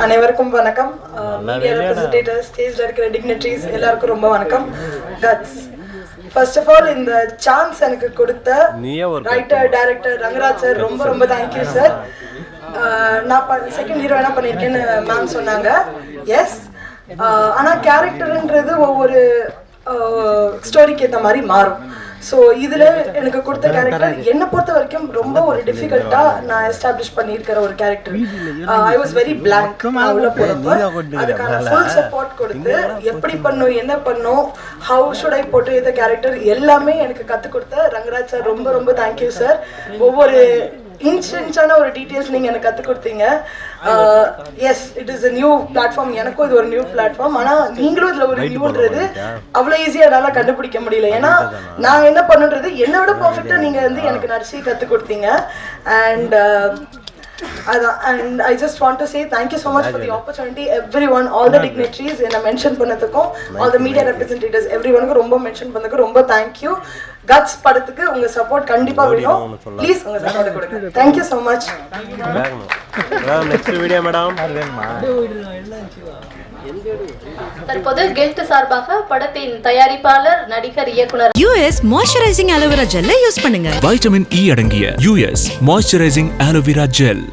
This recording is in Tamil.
அனைவருக்கும் வணக்கம். மீடியா ரெப்ரசன்டேட்டிவ்ஸ், ஸ்டேஜ்ல இருக்கிற டிக்னிட்டரிஸ் எல்லாருக்கும் ரொம்ப வணக்கம். கட்ஸ் ஃபர்ஸ்ட் ஆஃப் ஆல் இந்த சான்ஸ் எனக்கு கொடுத்த ரைட்டர் டைரக்டர் ரங்கராஜ் சார் ரொம்ப ரொம்ப தேங்க்யூ சார். நான் செகண்ட் ஹீரோயினா பண்ணியிருக்கேன்னு மேம் சொன்னாங்க. எஸ், ஆனால் கேரக்டருன்றது ஒவ்வொரு ஸ்டோரிக்கு ஏற்ற மாதிரி மாறும். ஸோ இதில் எனக்கு கொடுத்த கேரக்டர் என்னை பொறுத்த வரைக்கும் ரொம்ப ஒரு டிஃபிகல்ட்டாக நான் எஸ்டாப்ளிஷ் பண்ணியிருக்கிற ஒரு character. I was very blank. உள்ள போகிறப்ப அதுக்கான ஃபுல் சப்போர்ட் கொடுத்து எப்படி பண்ணும், என்ன பண்ணும், ஹவு ஷுட் ஐ போட்டு இந்த கேரக்டர் எல்லாமே எனக்கு கற்றுக் கொடுத்த ரங்கராஜ் சார் ரொம்ப ரொம்ப தேங்க்யூ சார். ஒவ்வொரு இன்ஸ்டன்ஸான ஒரு டீட்டெயில்ஸ் நீங்கள் எனக்கு கற்றுக் கொடுத்தீங்க. Yes, it is a new platform. எனக்கும் இது ஒரு நியூ பிளாட்ஃபார்ம். ஆனால் நீங்களும் இதில் ஒரு நியூன்றது அவ்வளோ ஈஸியாக என்னால் கண்டுபிடிக்க முடியல. ஏன்னா நான் என்ன பண்ணுன்றது என்னை விட பர்ஃபெக்டாக நீங்கள் வந்து எனக்கு நடிச்சு கற்றுக் கொடுத்தீங்க. And and I just want to say thank you so much for the opportunity, everyone, all the dignitaries என்ன மென்ஷன் பண்ணதுக்கும், all the media representatives, everyone ரொம்ப மென்ஷன் பண்ணதுக்கு ரொம்ப thank you. கட்ஸ் படத்துக்கு உங்க சப்போர்ட் கண்டிப்பா வேணும். ப்ளீஸ் உங்க சப்போர்ட் கொடுங்க. thank you so much. Next video madam. தற்போது கெஸ்ட் சார்பாக படத்தின் தயாரிப்பாளர், நடிகர், இயக்குனர் US மாய்ஸ்சரைசிங் அலோவேரா ஜெல்லை யூஸ் பண்ணுங்க. வைட்டமின் இ அடங்கிய US மாய்ஸ்சரைசிங் அலோவேரா ஜெல்.